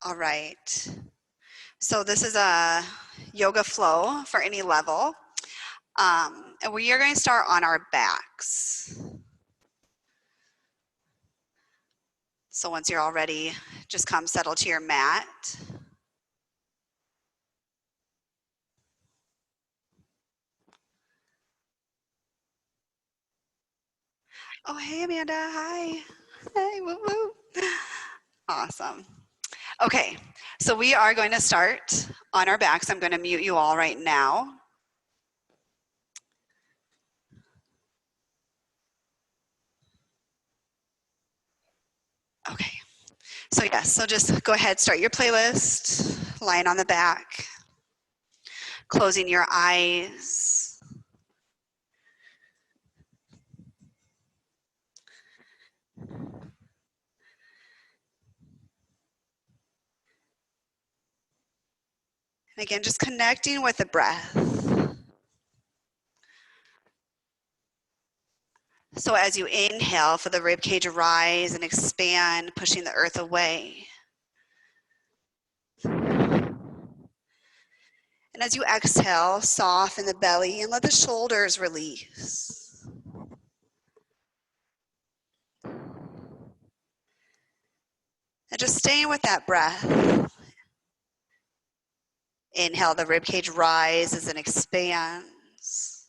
All right. So this is a yoga flow for any level. And we are going to start on our backs. So once you're all ready, just come settle to your mat. Oh, hey, Amanda. Hi. Hey, woo woo. Awesome. Okay, so we are going to start on our backs. I'm going to mute you all right now. Okay, so yes, so just go ahead, start your playlist, lying on the back, closing your eyes. And again, just connecting with the breath. So as you inhale, for the rib cage to rise and expand, pushing the earth away. And as you exhale, soften the belly and let the shoulders release. And just staying with that breath. Inhale, the rib cage rises and expands.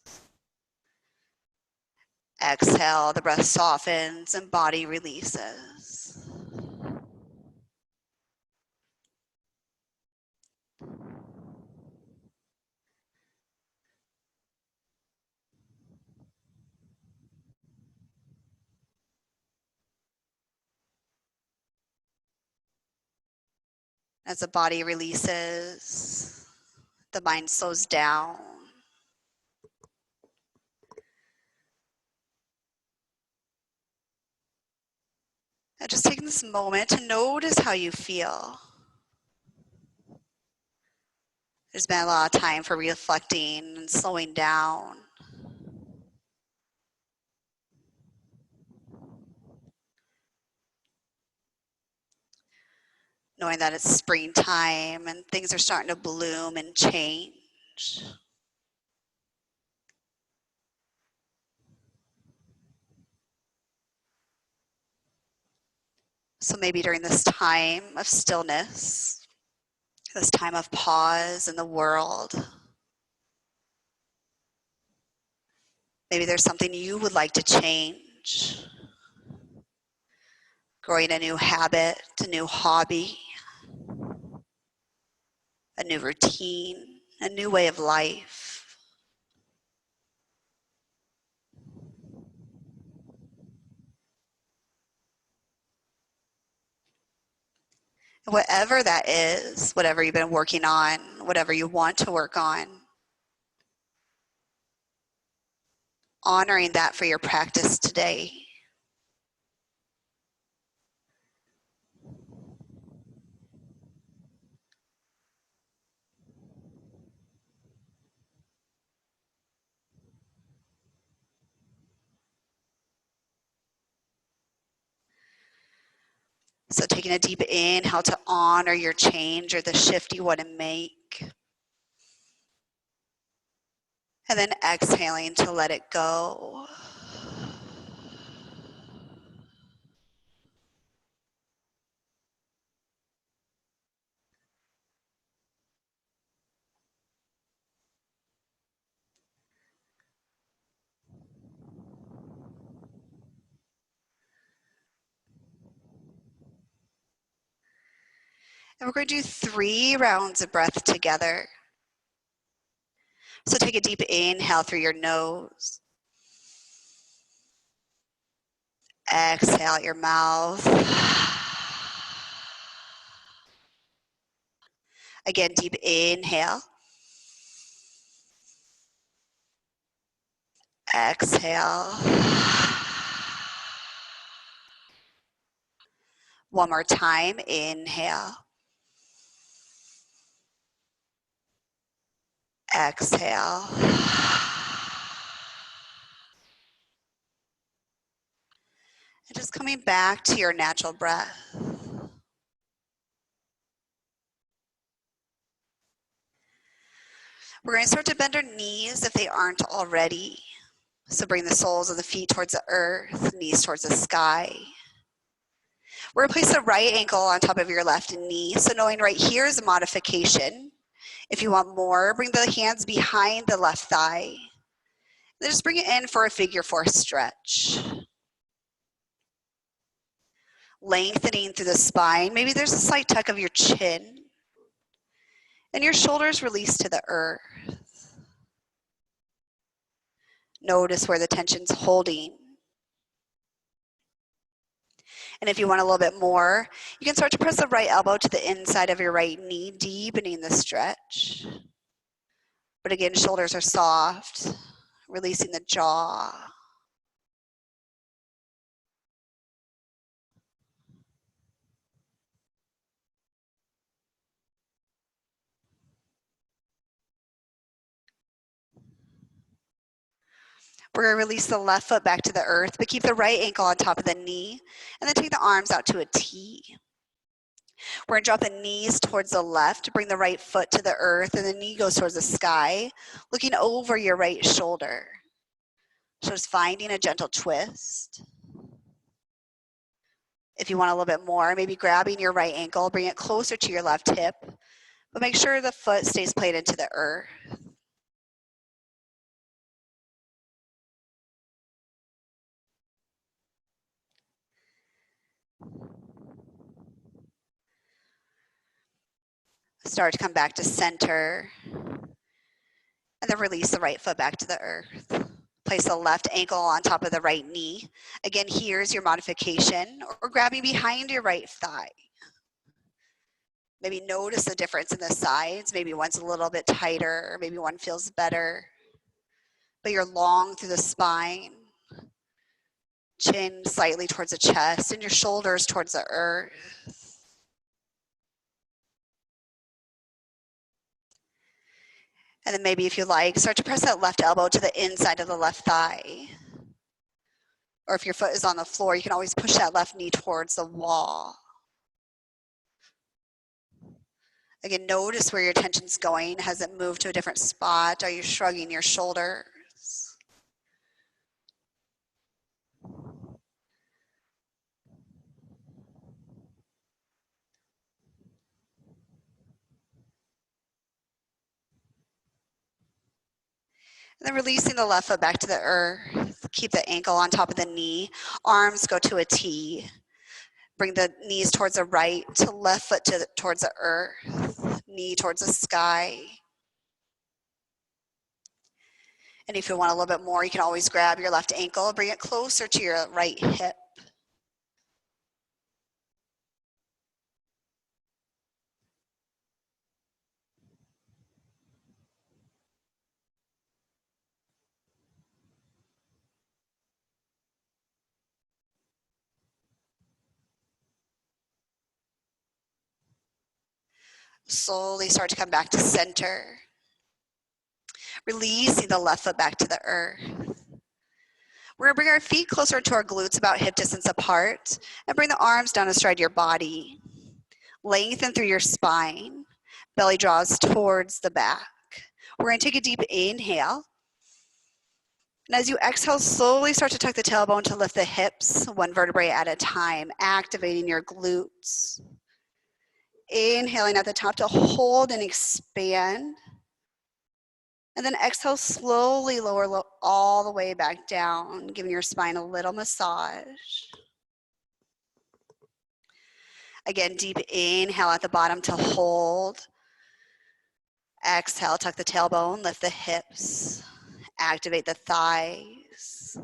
Exhale, the breath softens and body releases. As the body releases, the mind slows down. And just taking this moment to notice how you feel. There's been a lot of time for reflecting and slowing down. Knowing that it's springtime and things are starting to bloom and change. So maybe during this time of stillness, this time of pause in the world, maybe there's something you would like to change. Growing a new habit, a new hobby, a new routine, a new way of life. Whatever that is, whatever you've been working on, whatever you want to work on, honoring that for your practice today. So taking a deep inhale to honor your change or the shift you want to make. And then exhaling to let it go. And we're going to do 3 rounds of breath together. So take a deep inhale through your nose. Exhale out your mouth. Again, deep inhale. Exhale. One more time, inhale. Exhale. And just coming back to your natural breath. We're going to start to bend our knees if they aren't already. So bring the soles of the feet towards the earth, knees towards the sky. We're going to place the right ankle on top of your left knee. So knowing right here is a modification. If you want more, bring the hands behind the left thigh. Then just bring it in for a figure 4 stretch. Lengthening through the spine. Maybe there's a slight tuck of your chin. And your shoulders release to the earth. Notice where the tension's holding. And if you want a little bit more, you can start to press the right elbow to the inside of your right knee, deepening the stretch. But again, shoulders are soft, releasing the jaw. We're going to release the left foot back to the earth, but keep the right ankle on top of the knee, and then take the arms out to a T. We're going to drop the knees towards the left, bring the right foot to the earth, and the knee goes towards the sky, looking over your right shoulder. So just finding a gentle twist. If you want a little bit more, maybe grabbing your right ankle, bring it closer to your left hip, but make sure the foot stays planted to the earth. Start to come back to center, and then release the right foot back to the earth. Place the left ankle on top of the right knee. Again, here's your modification, or grabbing behind your right thigh. Maybe notice the difference in the sides. Maybe one's a little bit tighter, or maybe one feels better. But you're long through the spine. Chin slightly towards the chest, and your shoulders towards the earth. And then maybe if you like, start to press that left elbow to the inside of the left thigh. Or if your foot is on the floor, you can always push that left knee towards the wall. Again, notice where your attention's going. Has it moved to a different spot? Are you shrugging your shoulders? And then releasing the left foot back to the earth. Keep the ankle on top of the knee. Arms go to a T. Bring the knees towards the right, to left foot towards the earth. Knee towards the sky. And if you want a little bit more, you can always grab your left ankle, bring it closer to your right hip. Slowly start to come back to center. Releasing the left foot back to the earth. We're gonna bring our feet closer to our glutes, about hip distance apart, and bring the arms down astride your body. Lengthen through your spine. Belly draws towards the back. We're gonna take a deep inhale. And as you exhale, slowly start to tuck the tailbone to lift the hips, one vertebrae at a time, activating your glutes. Inhaling at the top to hold and expand. And then exhale, slowly lower all the way back down, giving your spine a little massage. Again, deep inhale at the bottom to hold. Exhale, tuck the tailbone, lift the hips, activate the thighs.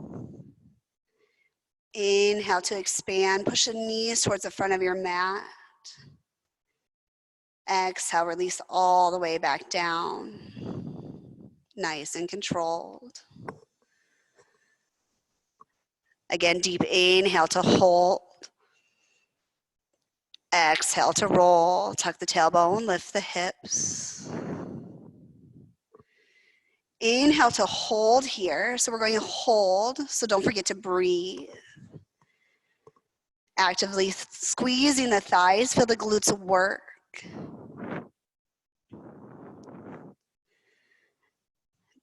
Inhale to expand, push the knees towards the front of your mat. Exhale, release all the way back down. Nice and controlled. Again, deep inhale to hold. Exhale to roll, tuck the tailbone, lift the hips. Inhale to hold here. So we're going to hold, so don't forget to breathe. Actively squeezing the thighs, feel the glutes work.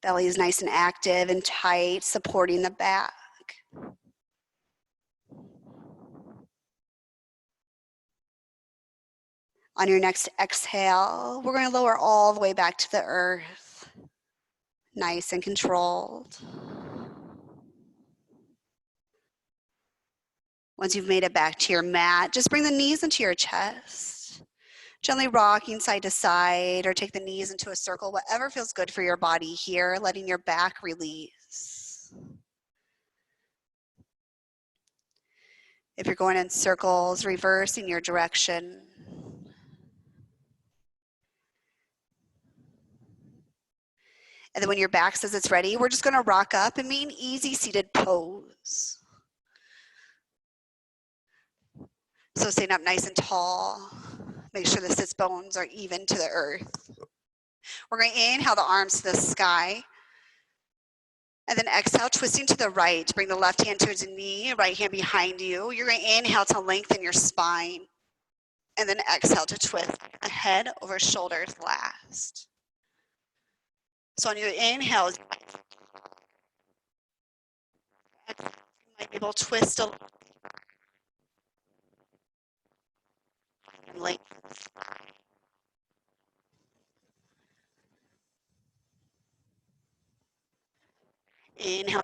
Belly is nice and active and tight, supporting the back. On your next exhale, we're going to lower all the way back to the earth. Nice and controlled. Once you've made it back to your mat, just bring the knees into your chest. Gently rocking side to side, or take the knees into a circle, whatever feels good for your body here, letting your back release. If you're going in circles, reversing your direction. And then when your back says it's ready, we're just going to rock up and be an easy seated pose. So sitting up nice and tall, make sure the sits bones are even to the earth. We're going to inhale the arms to the sky. And then exhale, twisting to the right. Bring the left hand towards the knee, right hand behind you. You're going to inhale to lengthen your spine. And then exhale to twist head over shoulders last. So on your inhale, you might be able to twist a little. Lengthen the spine. Inhale.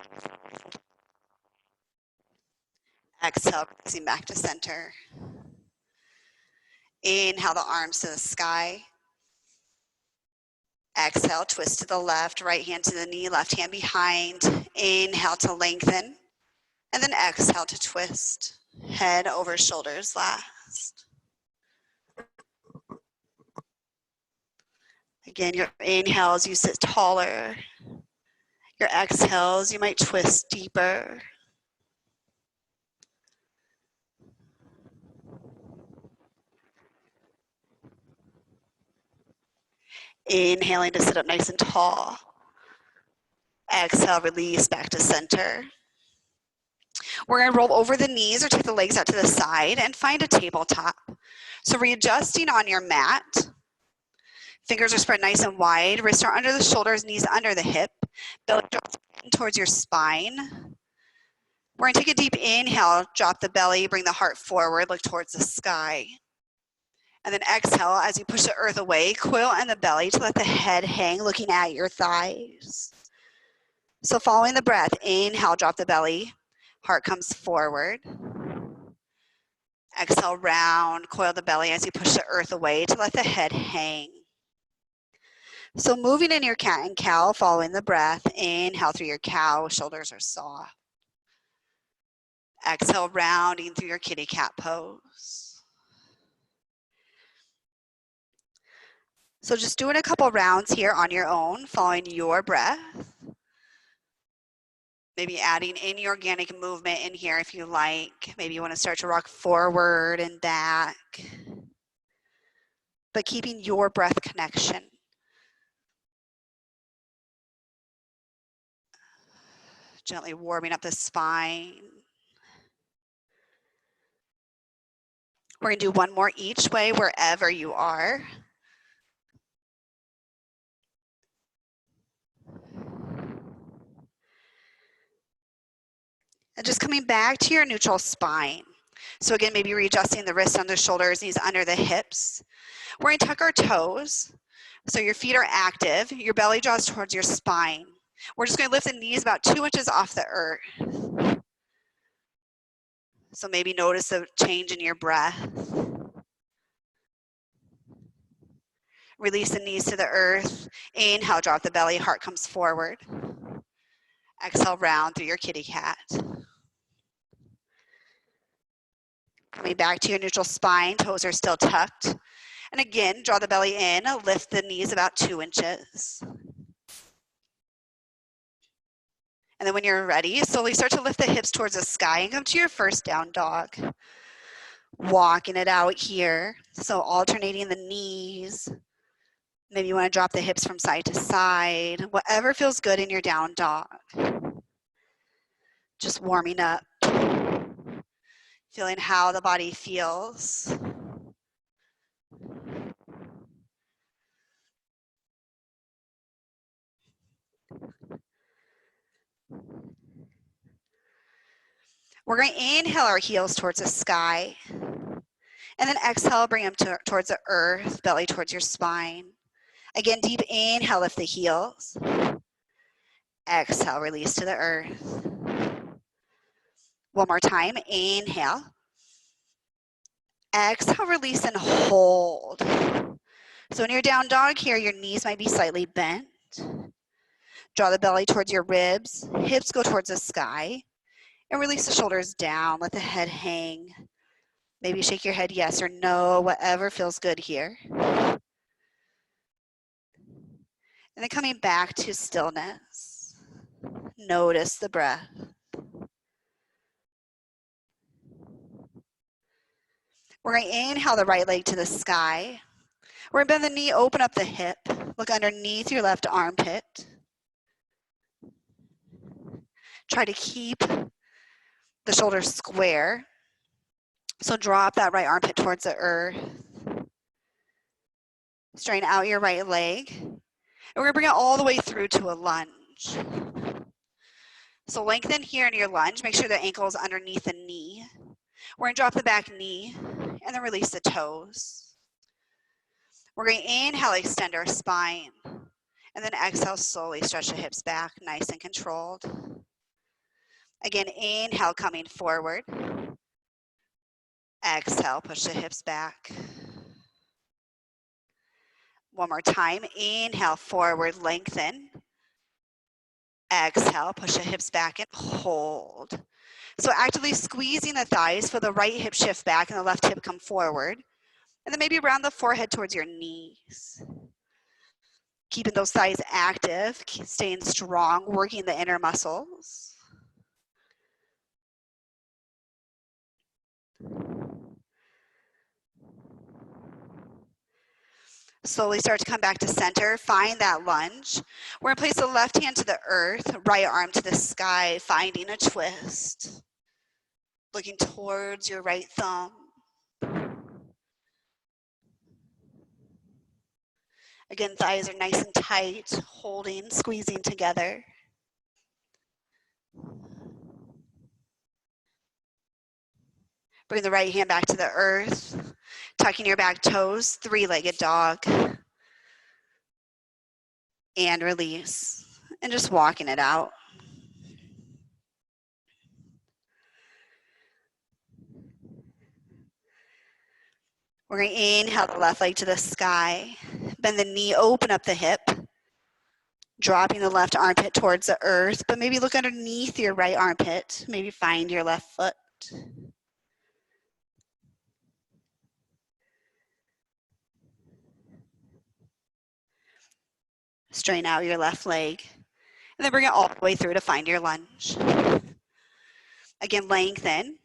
Exhale, pressing back to center. Inhale the arms to the sky. Exhale, twist to the left, right hand to the knee, left hand behind. Inhale to lengthen. And then exhale to twist. Head over shoulders last. Again, your inhales, you sit taller. Your exhales, you might twist deeper. Inhaling to sit up nice and tall. Exhale, release back to center. We're going to roll over the knees or take the legs out to the side and find a tabletop. So readjusting on your mat. Fingers are spread nice and wide. Wrists are under the shoulders, knees under the hip. Belly drops towards your spine. We're going to take a deep inhale, drop the belly, bring the heart forward, look towards the sky. And then exhale as you push the earth away, coil in the belly to let the head hang, looking at your thighs. So following the breath, inhale, drop the belly, heart comes forward. Exhale, round, coil the belly as you push the earth away to let the head hang. So moving in your cat and cow, following the breath, inhale through your cow, shoulders are soft. Exhale, rounding through your kitty cat pose. So just doing a couple rounds here on your own, following your breath. Maybe adding any organic movement in here if you like. Maybe you want to start to rock forward and back. But keeping your breath connection. Gently warming up the spine. We're going to do one more each way wherever you are. And just coming back to your neutral spine. So again, maybe readjusting the wrists under the shoulders, knees under the hips. We're going to tuck our toes. So your feet are active. Your belly draws towards your spine. We're just going to lift the knees about 2 inches off the earth. So maybe notice a change in your breath. Release the knees to the earth. Inhale, drop the belly, heart comes forward. Exhale, round through your kitty cat. Coming back to your neutral spine, toes are still tucked. And again, draw the belly in, lift the knees about 2 inches. And then when you're ready, slowly start to lift the hips towards the sky and come to your first down dog. Walking it out here. So alternating the knees. Maybe you want to drop the hips from side to side. Whatever feels good in your down dog. Just warming up. Feeling how the body feels. We're going to inhale our heels towards the sky. And then exhale, bring them towards the earth, belly towards your spine. Again, deep inhale, lift the heels. Exhale, release to the earth. One more time, inhale. Exhale, release and hold. So when you're down dog here, your knees might be slightly bent. Draw the belly towards your ribs, hips go towards the sky, and release the shoulders down, let the head hang. Maybe shake your head yes or no, whatever feels good here. And then coming back to stillness. Notice the breath. We're going to inhale the right leg to the sky. We're going to bend the knee, open up the hip. Look underneath your left armpit. Try to keep the shoulders square. So drop that right armpit towards the earth. Straighten out your right leg. And we're going to bring it all the way through to a lunge. So lengthen here in your lunge. Make sure the ankle is underneath the knee. We're going to drop the back knee and then release the toes. We're going to inhale, extend our spine. And then exhale, slowly stretch the hips back, nice and controlled. Again, inhale, coming forward. Exhale, push the hips back. One more time, inhale, forward, lengthen. Exhale, push the hips back and hold. So actively squeezing the thighs, feel the right hip shift back and the left hip come forward. And then maybe round the forehead towards your knees. Keeping those thighs active, staying strong, working the inner muscles. Slowly start to come back to center. Find that lunge. We're going to place the left hand to the earth, right arm to the sky, finding a twist. Looking towards your right thumb. Again, thighs are nice and tight, holding, squeezing together. Bring the right hand back to the earth, tucking your back toes, three-legged dog. And release, and just walking it out. We're going to inhale the left leg to the sky, bend the knee, open up the hip, dropping the left armpit towards the earth, but maybe look underneath your right armpit, maybe find your left foot. Straighten out your left leg, and then bring it all the way through to find your lunge. Again, lengthen,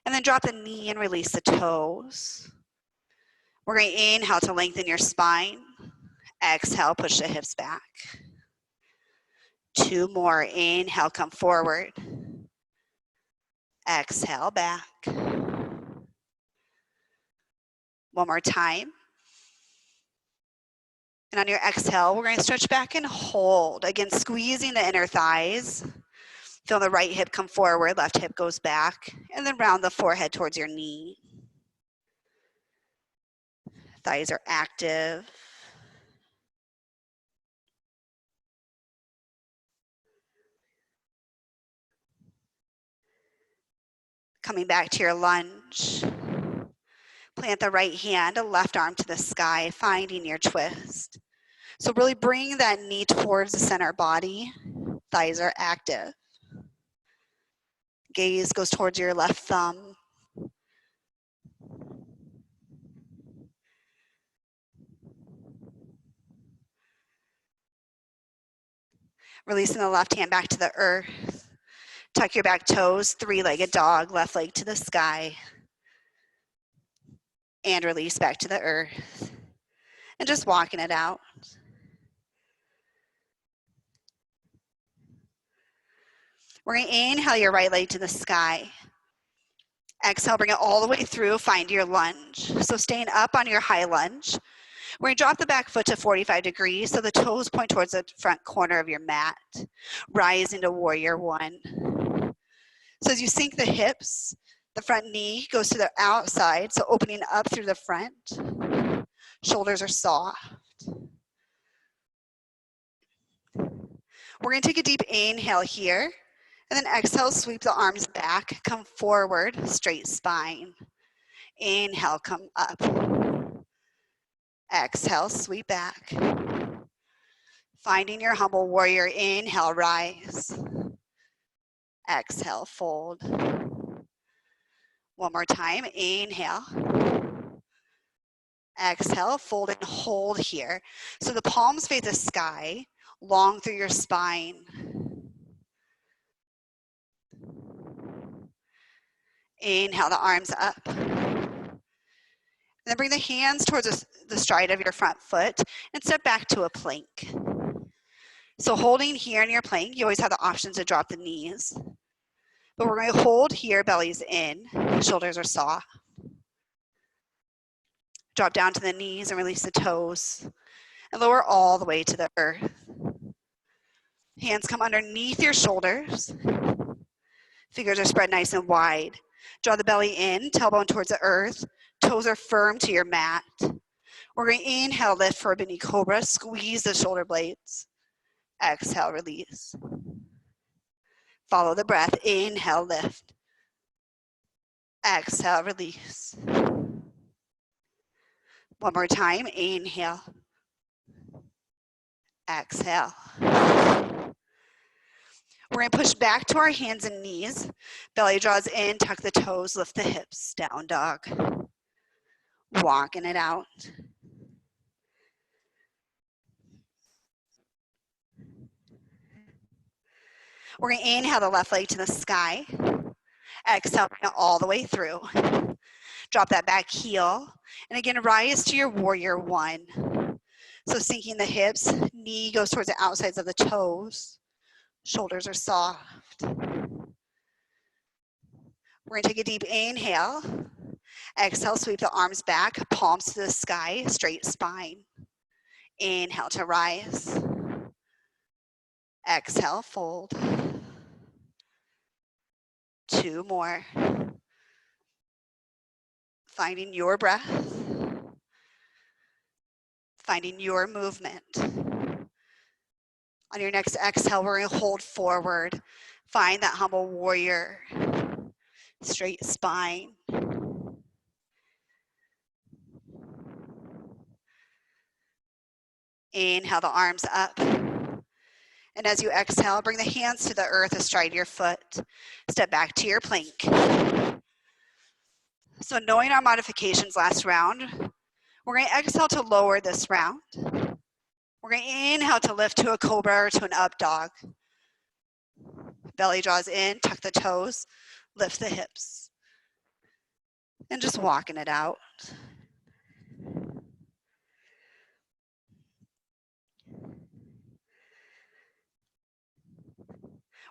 and then drop the knee and release the toes. We're going to inhale to lengthen your spine. Exhale, push the hips back. Two more. Inhale, come forward. Exhale, back. One more time. And on your exhale, we're going to stretch back and hold. Again, squeezing the inner thighs. Feel the right hip come forward, left hip goes back, and then round the forehead towards your knee. Thighs are active. Coming back to your lunge. Plant the right hand, a left arm to the sky, finding your twist. So really bring that knee towards the center body. Thighs are active. Gaze goes towards your left thumb. Releasing the left hand back to the earth. Tuck your back toes, three-legged dog, left leg to the sky. And release back to the earth. And just walking it out. We're going to inhale your right leg to the sky. Exhale, bring it all the way through, find your lunge. So staying up on your high lunge. We're going to drop the back foot to 45 degrees so the toes point towards the front corner of your mat. Rising to warrior one. So as you sink the hips, the front knee goes to the outside, so opening up through the front. Shoulders are soft. We're going to take a deep inhale here, and then exhale, sweep the arms back, come forward, straight spine. Inhale, come up. Exhale, sweep back. Finding your humble warrior, inhale, rise. Exhale, fold. One more time, inhale. Exhale, fold and hold here. So the palms face the sky, long through your spine. Inhale the arms up. And then bring the hands towards the stride of your front foot and step back to a plank. So holding here in your plank, you always have the option to drop the knees. But we're going to hold here, belly's in, shoulders are soft. Drop down to the knees and release the toes. And lower all the way to the earth. Hands come underneath your shoulders. Fingers are spread nice and wide. Draw the belly in, tailbone towards the earth. Toes are firm to your mat. We're going to inhale, lift for a mini cobra. Squeeze the shoulder blades. Exhale, release. Follow the breath. Inhale, lift. Exhale, release. One more time. Inhale. Exhale. We're going to push back to our hands and knees. Belly draws in, tuck the toes, lift the hips, down dog. Walking it out. We're going to inhale the left leg to the sky. Exhale all the way through. Drop that back heel. And again, rise to your warrior one. So sinking the hips, knee goes towards the outsides of the toes. Shoulders are soft. We're going to take a deep inhale. Exhale, sweep the arms back, palms to the sky, straight spine. Inhale to rise. Exhale, fold. Two more. Finding your breath. Finding your movement. On your next exhale, we're going to hold forward. Find that humble warrior. Straight spine. Inhale the arms up. And as you exhale, bring the hands to the earth astride your foot. Step back to your plank. So knowing our modifications last round, we're going to exhale to lower this round. We're going to inhale to lift to a cobra or to an up dog. Belly draws in, tuck the toes, lift the hips. And just walking it out.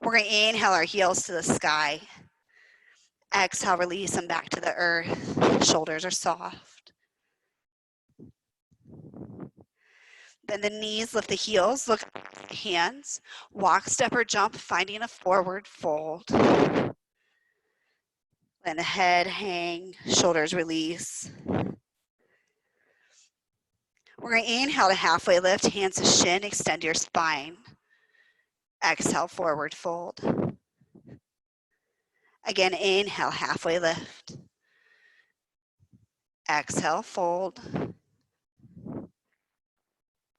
We're going to inhale our heels to the sky. Exhale, release them back to the earth. Shoulders are soft. Then the knees, lift the heels, look at the hands. Walk, step, or jump, finding a forward fold. Then the head hang, shoulders release. We're going to inhale to halfway lift, hands to shin, extend your spine. Exhale, forward fold. Again, inhale, halfway lift. Exhale, fold.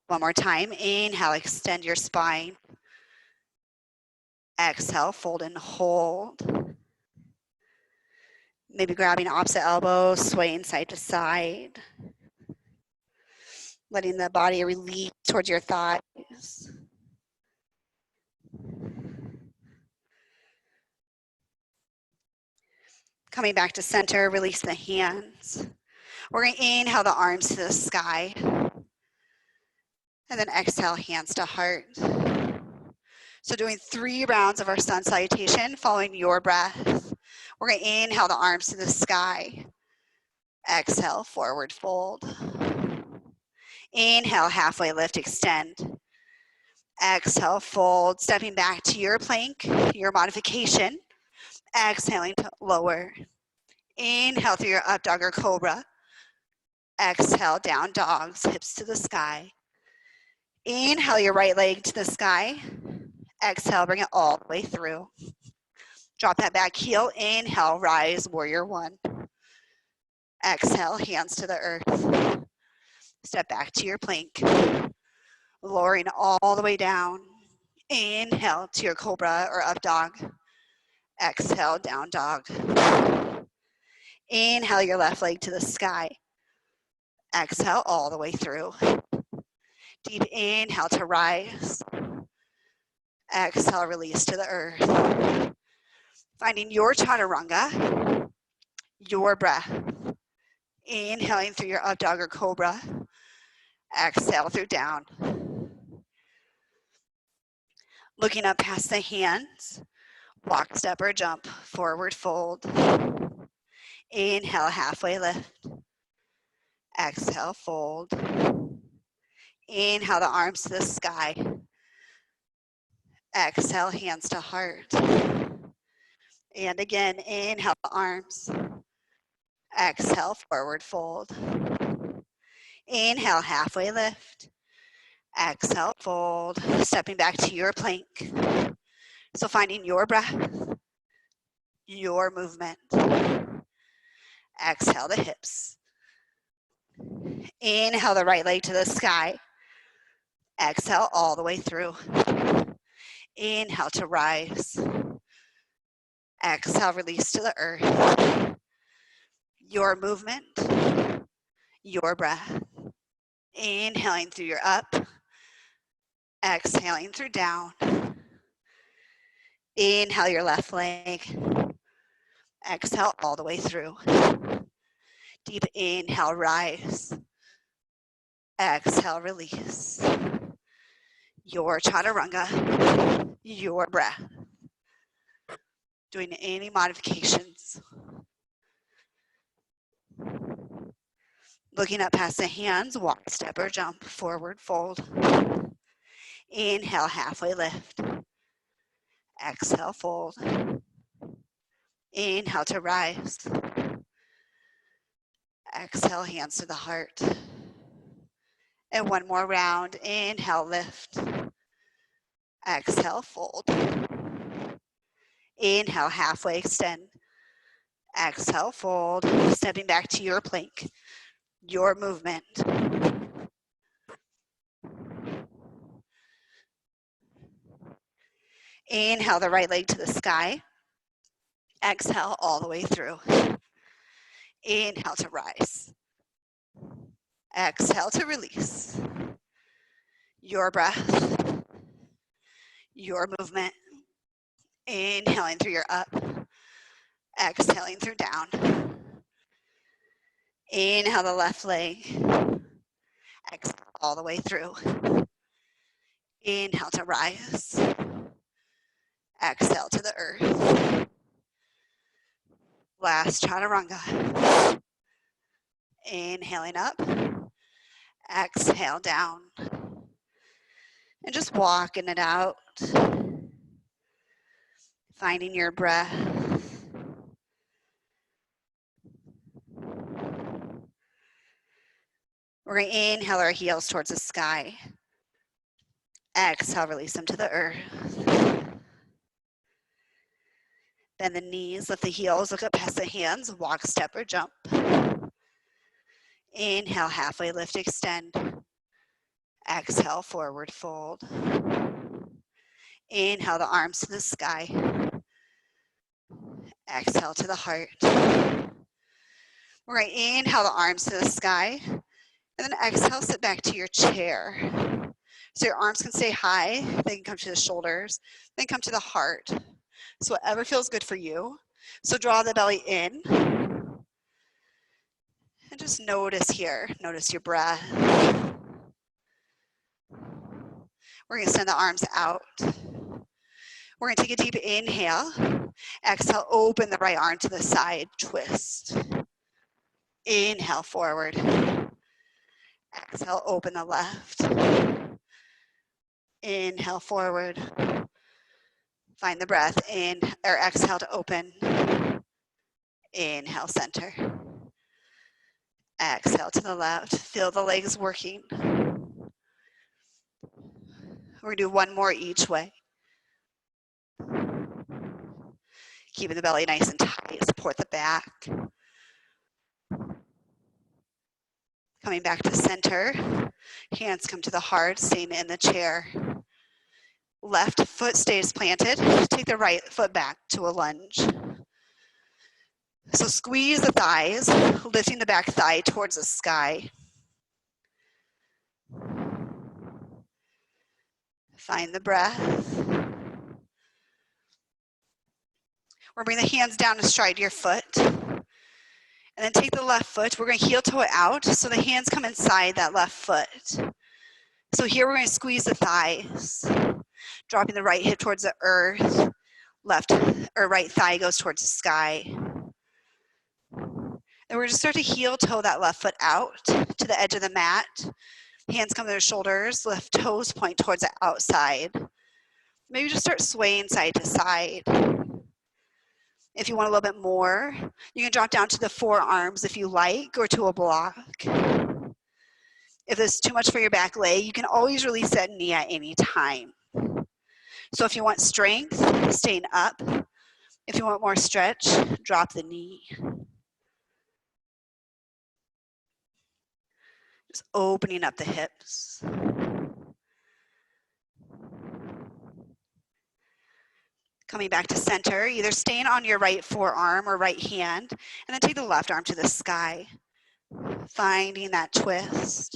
One more time, inhale, extend your spine. Exhale, fold and hold. Maybe grabbing opposite elbow, swaying side to side. Letting the body release towards your thighs. Coming back to center, release the hands. We're going to inhale the arms to the sky. And then exhale, hands to heart. So doing 3 rounds of our sun salutation, following your breath. We're going to inhale the arms to the sky. Exhale, forward fold. Inhale, halfway lift, extend. Exhale, fold, stepping back to your plank, your modification. Exhaling to lower. Inhale through your up dog or cobra. Exhale, down dogs, hips to the sky. Inhale your right leg to the sky. Exhale, bring it all the way through. Drop that back heel. Inhale, rise, warrior one. Exhale, hands to the earth. Step back to your plank. Lowering all the way down. Inhale to your cobra or up dog. Exhale, down dog. Inhale your left leg to the sky. Exhale all the way through. Deep inhale to rise. Exhale, release to the earth. Finding your chaturanga, your breath. Inhaling through your up dog or cobra. Exhale through down. Looking up past the hands. Walk, step, or jump. Forward fold. Inhale, halfway lift. Exhale, fold. Inhale the arms to the sky. Exhale, hands to heart. And again, inhale the arms. Exhale, forward fold. Inhale, halfway lift. Exhale, fold. Stepping back to your plank. So finding your breath, your movement. Exhale the hips. Inhale the right leg to the sky. Exhale all the way through. Inhale to rise. Exhale, release to the earth. Your movement, your breath. Inhaling through your up. Exhaling through down. Inhale your left leg. Exhale all the way through. Deep inhale, rise. Exhale, release. Your chaturanga, your breath. Doing any modifications. Looking up past the hands, walk, step, or jump, forward fold. Inhale, halfway lift. Exhale, fold. Inhale to rise. Exhale, hands to the heart. And one more round. Inhale, lift. Exhale, fold. Inhale, halfway extend. Exhale, fold. Stepping back to your plank, your movement. Inhale the right leg to the sky. Exhale all the way through. Inhale to rise. Exhale to release. Your breath, your movement. Inhaling through your up. Exhaling through down. Inhale the left leg. Exhale all the way through. Inhale to rise. Exhale to the earth. Last chaturanga. Inhaling up. Exhale down. And just walking it out. Finding your breath. We're going to inhale our heels towards the sky. Exhale, release them to the earth. Bend the knees, lift the heels, look up past the hands, walk, step, or jump. Inhale, halfway lift, extend. Exhale, forward fold. Inhale the arms to the sky. Exhale to the heart. We're going to inhale the arms to the sky. And then exhale, sit back to your chair. So your arms can stay high. They can come to the shoulders. Then come to the heart. So whatever feels good for you. So draw the belly in. And just notice here. Notice your breath. We're going to send the arms out. We're going to take a deep inhale. Exhale, open the right arm to the side. Twist. Inhale, forward. Exhale, open the left. Inhale, forward. Find the breath in, or exhale to open. Inhale, center. Exhale to the left. Feel the legs working. We're gonna do one more each way. Keeping the belly nice and tight, support the back. Coming back to center. Hands come to the heart, staying in the chair. Left foot stays planted. Take the right foot back to a lunge. So squeeze the thighs, lifting the back thigh towards the sky. Find the breath. We're bringing the hands down astride your foot. And then take the left foot. We're going to heel toe it out so the hands come inside that left foot. So here we're going to squeeze the thighs, dropping the right hip towards the earth. Left or right thigh goes towards the sky. And we're going to start to heel toe that left foot out to the edge of the mat. Hands come to the shoulders, left toes point towards the outside. Maybe just start swaying side to side. If you want a little bit more, you can drop down to the forearms if you like, or to a block. If it's too much for your back leg, you can always release that knee at any time. So if you want strength, staying up. If you want more stretch, drop the knee. Just opening up the hips. Coming back to center, either staying on your right forearm or right hand, and then take the left arm to the sky, finding that twist.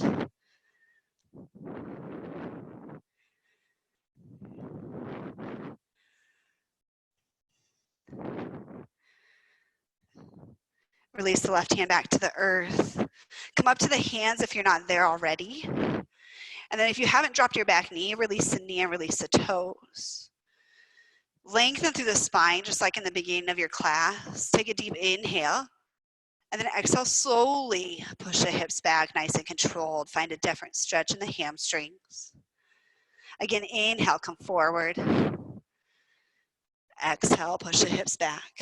Release the left hand back to the earth. Come up to the hands if you're not there already. And then if you haven't dropped your back knee, release the knee and release the toes. Lengthen through the spine, just like in the beginning of your class. Take a deep inhale. And then exhale, slowly push the hips back, nice and controlled. Find a different stretch in the hamstrings. Again, inhale, come forward. Exhale, push the hips back.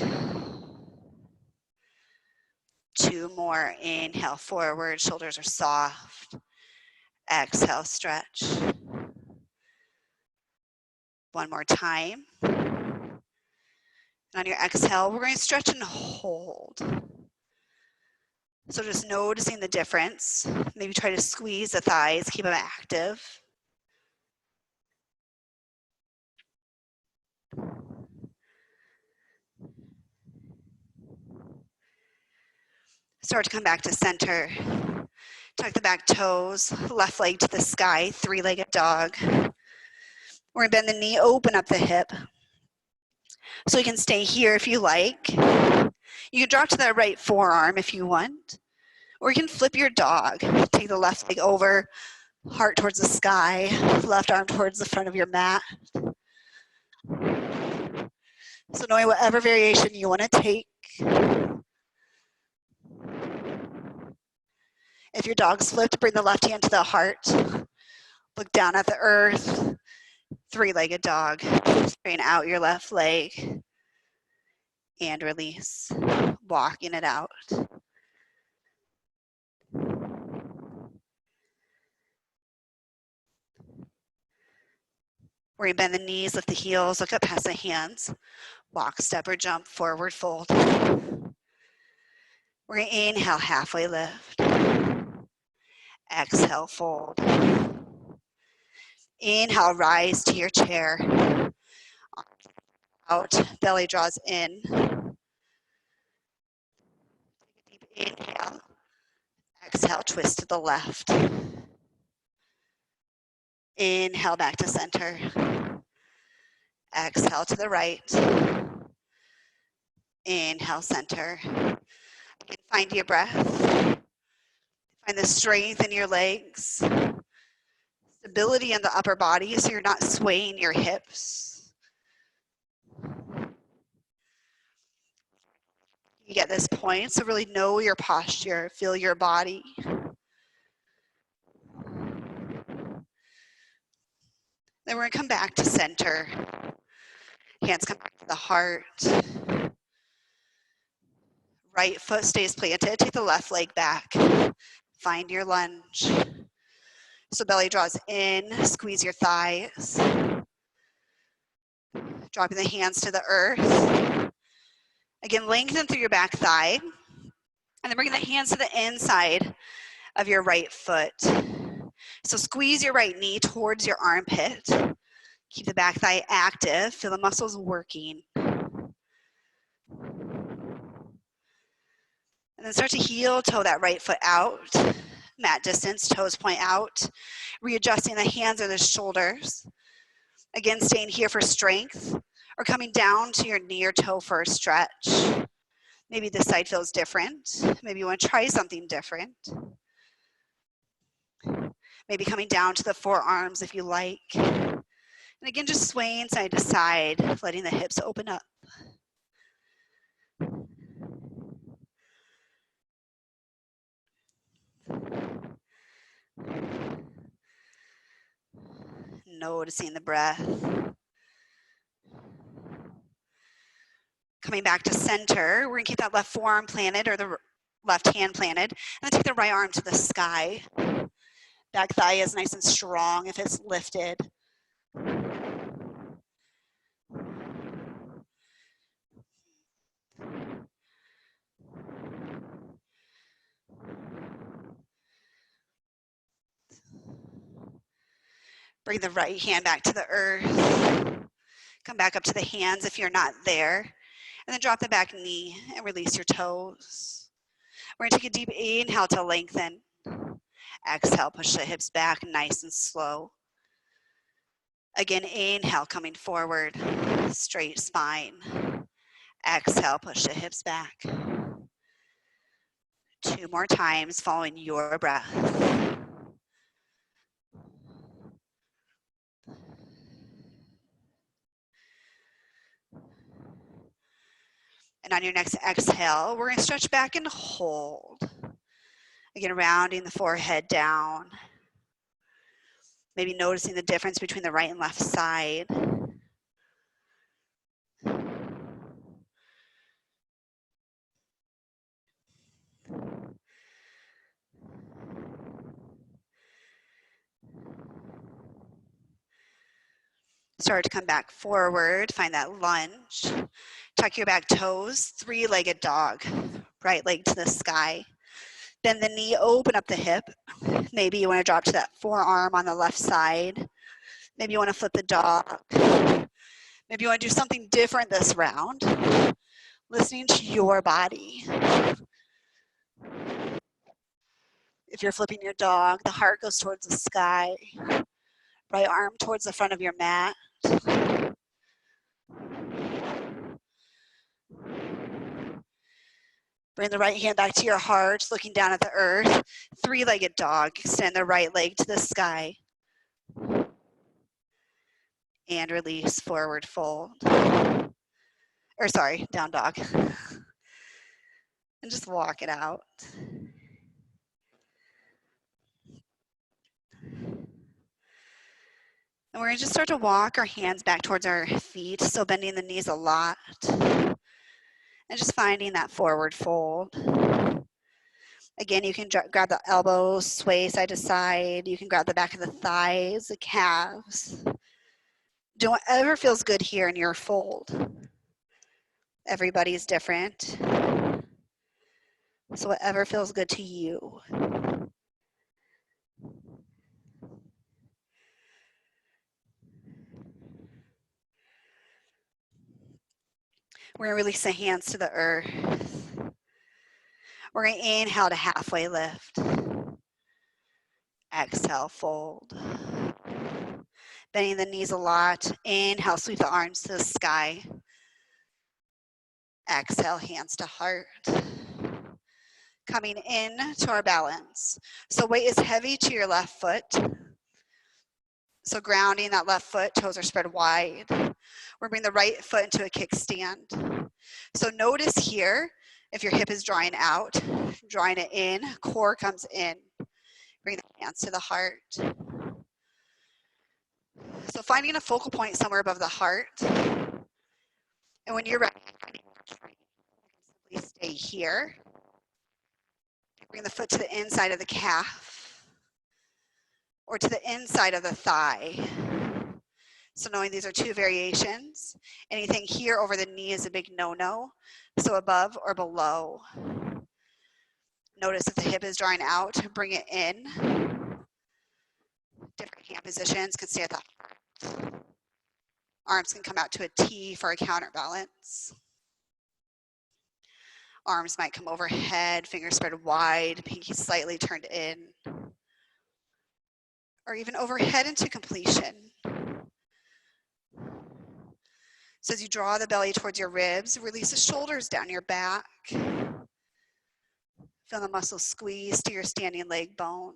2 more. Inhale, forward, shoulders are soft. Exhale, stretch. 1 more time. And on your exhale, we're going to stretch and hold. So just noticing the difference. Maybe try to squeeze the thighs, keep them active. Start to come back to center. Tuck the back toes, left leg to the sky, 3-legged dog. We're gonna bend the knee, open up the hip. So you can stay here if you like. You can drop to that right forearm if you want. Or you can flip your dog. Take the left leg over, heart towards the sky, left arm towards the front of your mat. So knowing whatever variation you want to take. If your dog's flipped, bring the left hand to the heart. Look down at the earth. 3-legged dog. Straighten out your left leg. And release. Walking it out. We're going to bend the knees, lift the heels, look up past the hands. Walk, step, or jump, forward fold. We're going to inhale, halfway lift. Exhale, fold. Inhale, rise to your chair. Out, belly draws in. Take a deep inhale. Exhale, twist to the left. Inhale, back to center. Exhale to the right. Inhale, center. Again, find your breath. Find the strength in your legs. Stability in the upper body so you're not swaying your hips. You get this point, so really know your posture, feel your body. Then we're gonna come back to center. Hands come back to the heart. Right foot stays planted. Take the left leg back. Find your lunge. So belly draws in, squeeze your thighs. Dropping the hands to the earth. Again, lengthen through your back thigh. And then bring the hands to the inside of your right foot. So squeeze your right knee towards your armpit. Keep the back thigh active. Feel the muscles working. And then start to heel toe that right foot out. Mat distance, toes point out. Readjusting the hands or the shoulders. Again, staying here for strength or coming down to your knee or toe for a stretch. Maybe this side feels different. Maybe you want to try something different. Maybe coming down to the forearms if you like. And again, just swaying side to side, letting the hips open up. Noticing the breath. Coming back to center, we're gonna keep that left forearm planted or the left hand planted, and then take the right arm to the sky. Back thigh is nice and strong if it's lifted. Bring the right hand back to the earth. Come back up to the hands if you're not there. And then drop the back knee and release your toes. We're gonna take a deep inhale to lengthen. Exhale, push the hips back nice and slow. Again, inhale, coming forward, straight spine. Exhale, push the hips back. 2 more times, following your breath. And on your next exhale, we're gonna stretch back and hold. Again, rounding the forehead down. Maybe noticing the difference between the right and left side. Start to come back forward, find that lunge. Tuck your back toes, 3-legged dog. Right leg to the sky. Bend the knee, open up the hip. Maybe you want to drop to that forearm on the left side. Maybe you want to flip the dog. Maybe you want to do something different this round. Listening to your body. If you're flipping your dog, the heart goes towards the sky. Right arm towards the front of your mat. Bring the right hand back to your heart, looking down at the earth. 3-legged dog. Extend the right leg to the sky. And release, forward fold. Or sorry, down dog. And just walk it out. And we're gonna just start to walk our hands back towards our feet, so bending the knees a lot. And just finding that forward fold. Again, you can grab the elbows, sway side to side. You can grab the back of the thighs, the calves. Do whatever feels good here in your fold. Everybody's different. So whatever feels good to you. We're gonna release the hands to the earth. We're gonna inhale to halfway lift. Exhale, fold. Bending the knees a lot. Inhale, sweep the arms to the sky. Exhale, hands to heart. Coming in to our balance. So weight is heavy to your left foot. So grounding that left foot, toes are spread wide. We're bringing the right foot into a kickstand. So notice here, if your hip is drawing out, drawing it in, core comes in. Bring the hands to the heart. So finding a focal point somewhere above the heart. And when you're ready, simply stay here. Bring the foot to the inside of the calf or to the inside of the thigh. So knowing these are two variations, anything here over the knee is a big no-no, so above or below. Notice if the hip is drawing out, bring it in. Different hand positions can stay at the heart. Arms can come out to a T for a counterbalance. Arms might come overhead, fingers spread wide, pinky slightly turned in. Or even overhead into completion. So as you draw the belly towards your ribs, release the shoulders down your back. Feel the muscles squeeze to your standing leg bone.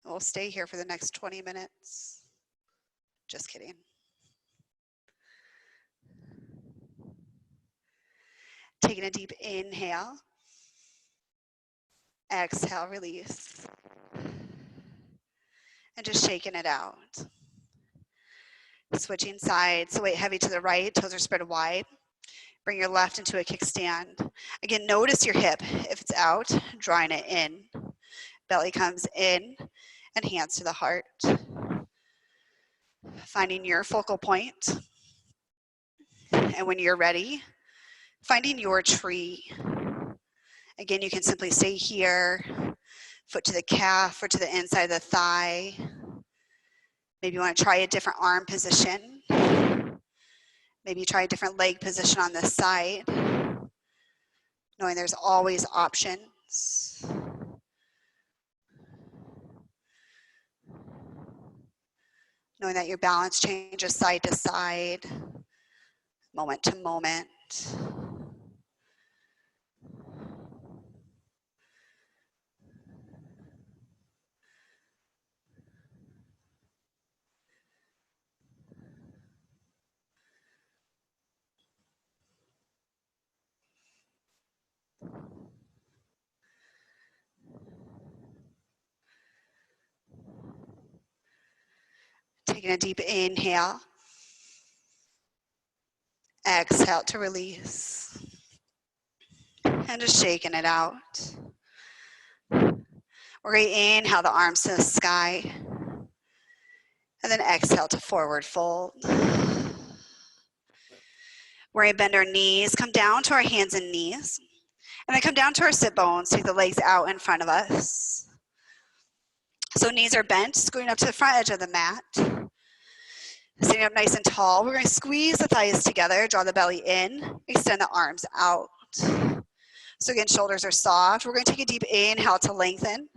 We'll stay here for the next 20 minutes. Just kidding. Taking a deep inhale. Exhale, release. And just shaking it out. Switching sides, so weight heavy to the right, toes are spread wide. Bring your left into a kickstand. Again, notice your hip. If it's out, drawing it in. Belly comes in and hands to the heart. Finding your focal point. And when you're ready, finding your tree. Again, you can simply stay here, foot to the calf or to the inside of the thigh. Maybe you want to try a different arm position. Maybe try a different leg position on this side. Knowing there's always options. Knowing that your balance changes side to side, moment to moment. Taking a deep inhale. Exhale to release. And just shaking it out. We're going to inhale the arms to the sky. And then exhale to forward fold. We're going to bend our knees, come down to our hands and knees. And then come down to our sit bones, take the legs out in front of us. So knees are bent, scooting up to the front edge of the mat. Sitting up nice and tall, we're going to squeeze the thighs together, draw the belly in, extend the arms out. So again, shoulders are soft. We're going to take a deep inhale to lengthen.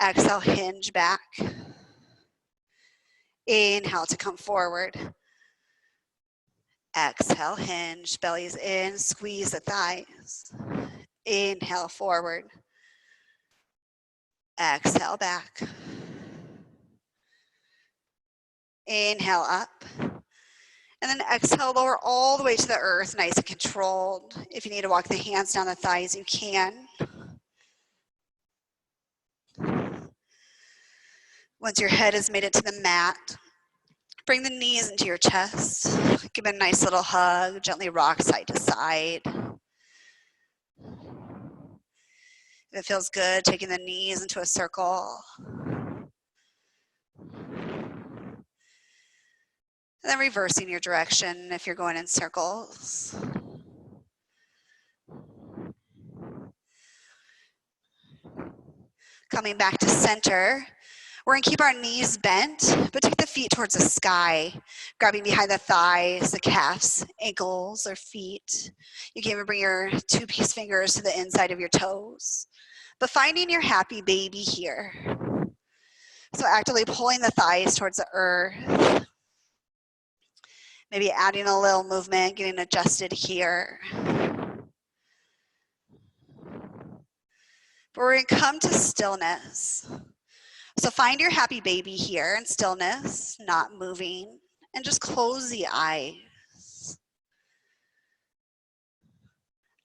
Exhale, hinge back. Inhale to come forward. Exhale, hinge, belly's in, squeeze the thighs. Inhale, forward. Exhale, back. Inhale, up. And then exhale, lower all the way to the earth, nice and controlled. If you need to walk the hands down the thighs, you can. Once your head has made it to the mat, bring the knees into your chest. Give it a nice little hug, gently rock side to side. If it feels good, taking the knees into a circle. And then reversing your direction if you're going in circles. Coming back to center. We're going to keep our knees bent, but take the feet towards the sky, grabbing behind the thighs, the calves, ankles, or feet. You can even bring your two-piece fingers to the inside of your toes. But finding your happy baby here. So actively pulling the thighs towards the earth. Maybe adding a little movement, getting adjusted here. But we're going to come to stillness. So find your happy baby here in stillness, not moving, and just close the eyes.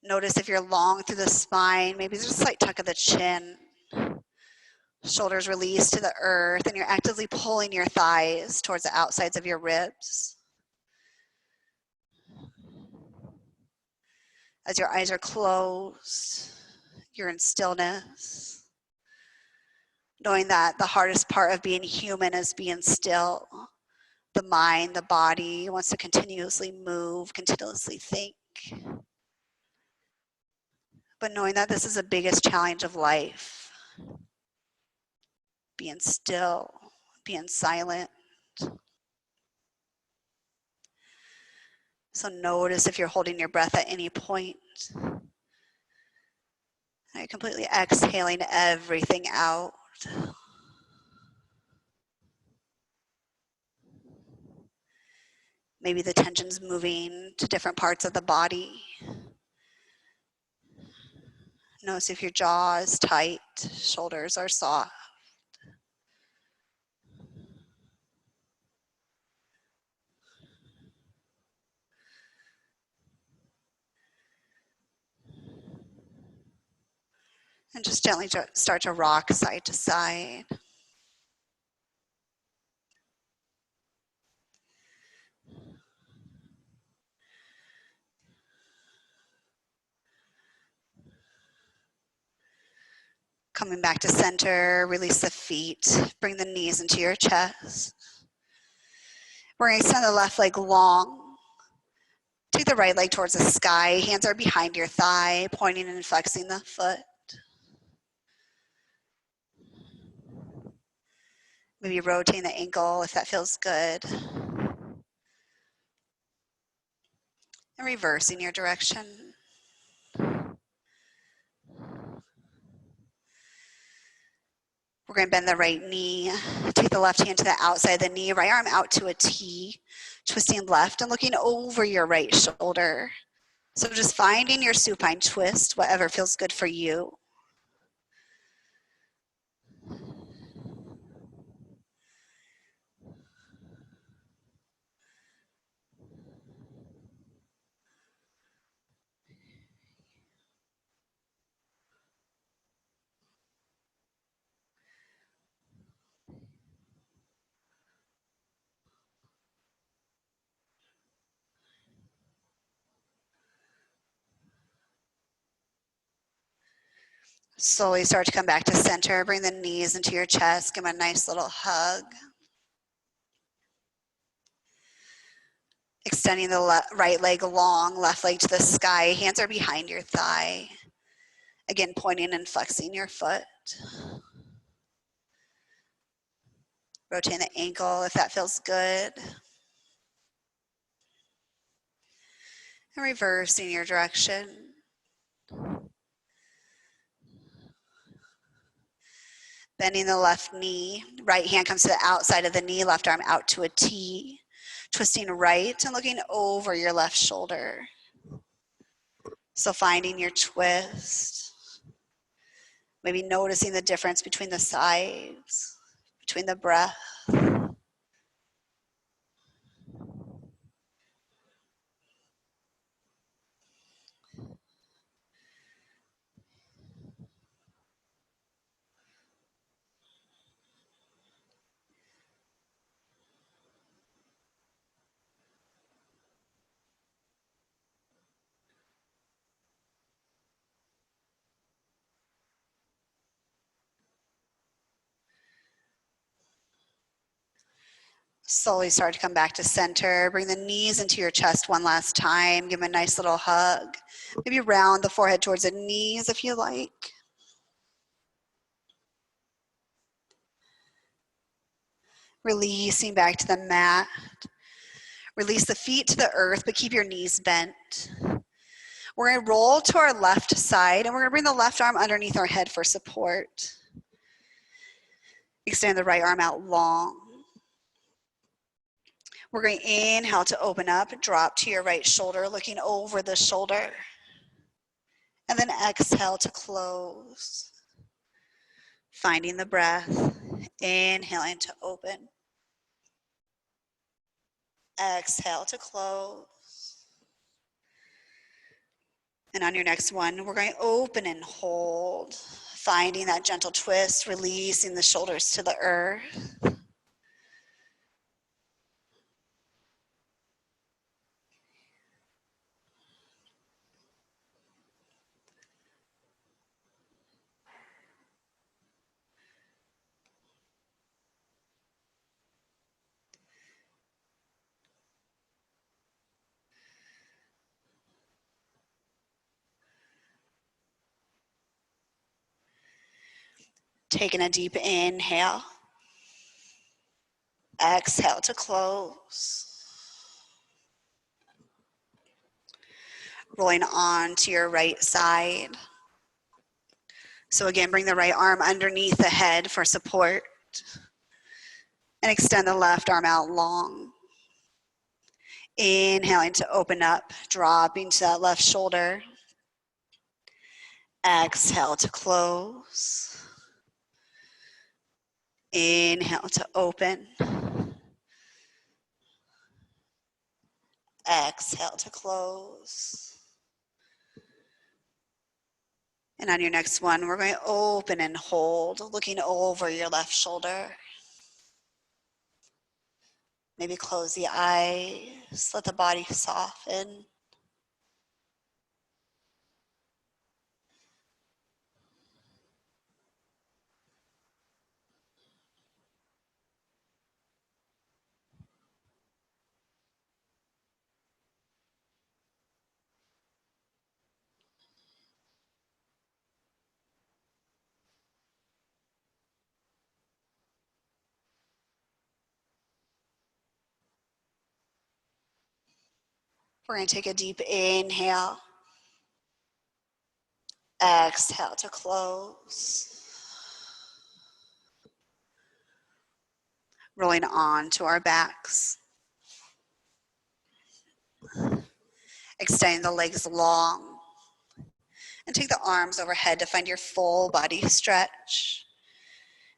Notice if you're long through the spine, maybe there's a slight tuck of the chin. Shoulders release to the earth, and you're actively pulling your thighs towards the outsides of your ribs. As your eyes are closed, you're in stillness, knowing that the hardest part of being human is being still. The mind, the body wants to continuously move, continuously think. But knowing that this is the biggest challenge of life, being still, being silent. So notice if you're holding your breath at any point. You're completely exhaling everything out. Maybe the tension's moving to different parts of the body. Notice if your jaw is tight, shoulders are soft. And just gently start to rock side to side. Coming back to center, release the feet, bring the knees into your chest. We're going to extend the left leg long. Take the right leg towards the sky. Hands are behind your thigh, pointing and flexing the foot. Maybe rotating the ankle if that feels good. And reversing your direction. We're going to bend the right knee. Take the left hand to the outside of the knee, right arm out to a T, twisting left and looking over your right shoulder. So just finding your supine twist, whatever feels good for you. Slowly start to come back to center. Bring the knees into your chest. Give them a nice little hug. Extending the right leg long, left leg to the sky. Hands are behind your thigh. Again, pointing and flexing your foot. Rotating the ankle if that feels good. And reversing your direction. Bending the left knee. Right hand comes to the outside of the knee, left arm out to a T. Twisting right and looking over your left shoulder. So finding your twist. Maybe noticing the difference between the sides, between the breath. Slowly start to come back to center. Bring the knees into your chest one last time. Give them a nice little hug. Maybe round the forehead towards the knees if you like. Releasing back to the mat. Release the feet to the earth, but keep your knees bent. We're going to roll to our left side, and we're going to bring the left arm underneath our head for support. Extend the right arm out long. We're going to inhale to open up, drop to your right shoulder, looking over the shoulder. And then exhale to close. Finding the breath, inhaling to open. Exhale to close. And on your next one, we're going to open and hold, finding that gentle twist, releasing the shoulders to the earth. Taking a deep inhale. Exhale to close. Rolling on to your right side. So again, bring the right arm underneath the head for support. And extend the left arm out long. Inhaling to open up, dropping to that left shoulder. Exhale to close. Inhale to open. Exhale to close. And on your next one, we're going to open and hold, looking over your left shoulder. Maybe close the eyes, let the body soften. We're going to take a deep inhale. Exhale to close. Rolling on to our backs. Extend the legs long. And take the arms overhead to find your full body stretch.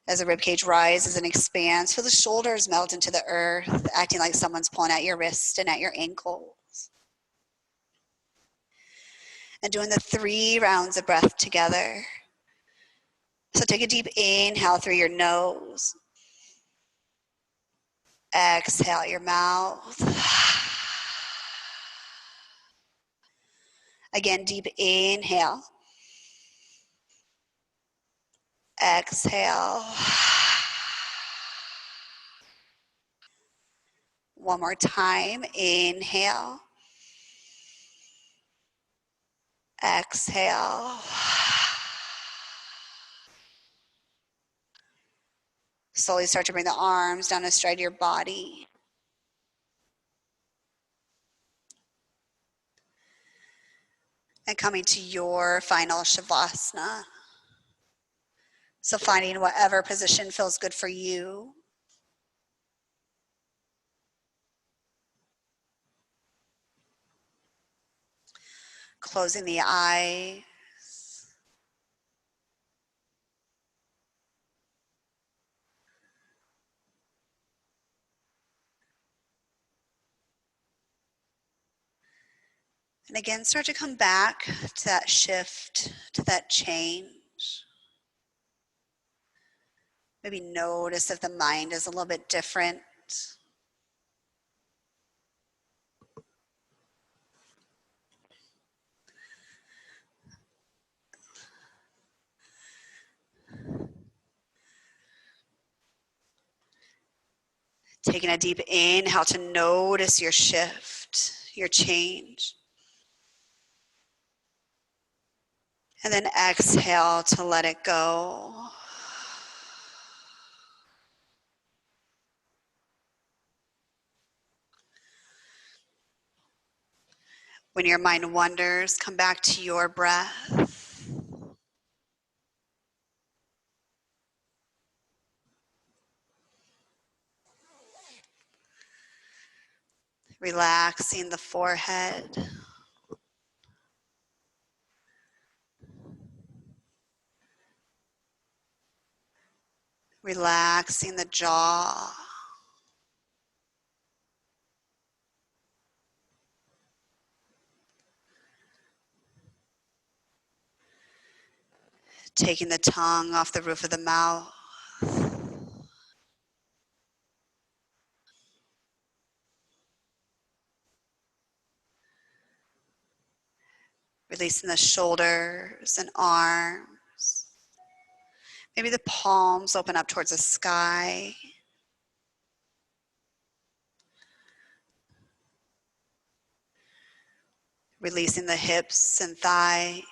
As the ribcage rises and expands, feel the shoulders melt into the earth, acting like someone's pulling at your wrist and at your ankles. And doing the 3 rounds of breath together. So take a deep inhale through your nose. Exhale your mouth. Again, deep inhale. Exhale. One more time. Inhale. Exhale. Slowly start to bring the arms down astride your body. And coming to your final Shavasana. So finding whatever position feels good for you. Closing the eyes. And again, start to come back to that shift, to that change. Maybe notice if the mind is a little bit different. Taking a deep inhale to notice your shift, your change. And then exhale to let it go. When your mind wanders, come back to your breath. Relaxing the forehead. Relaxing the jaw. Taking the tongue off the roof of the mouth. Releasing the shoulders and arms. Maybe the palms open up towards the sky. Releasing the hips and thighs.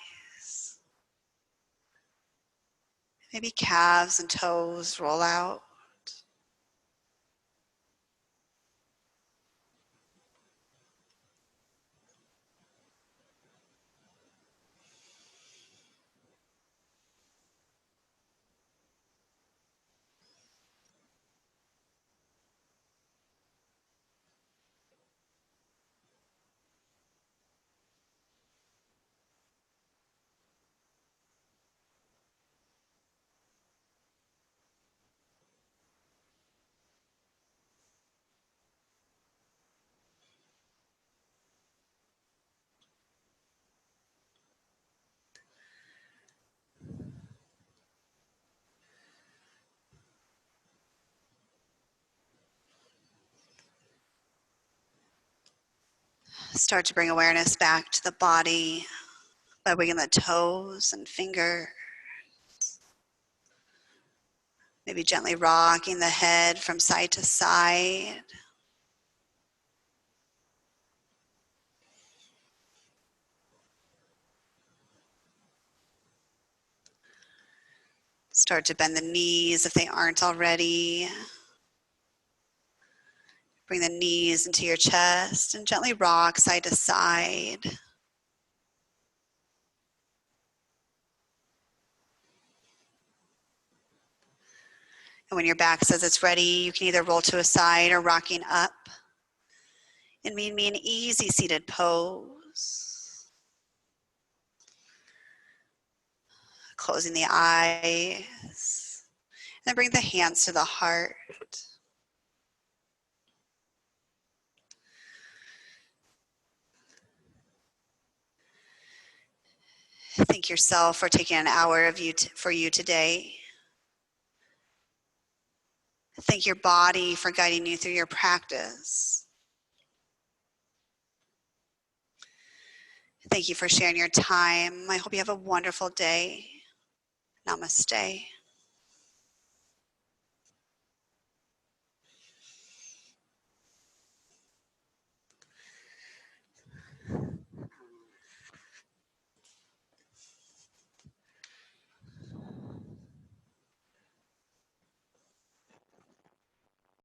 Maybe calves and toes roll out. Start to bring awareness back to the body by wiggling the toes and fingers. Maybe gently rocking the head from side to side. Start to bend the knees if they aren't already. Bring the knees into your chest and gently rock side to side. And when your back says it's ready, you can either roll to a side or rocking up. And meet me an easy seated pose. Closing the eyes. And then bring the hands to the heart. Thank yourself for taking an hour for you today. Thank your body for guiding you through your practice. Thank you for sharing your time. I hope you have a wonderful day. Namaste.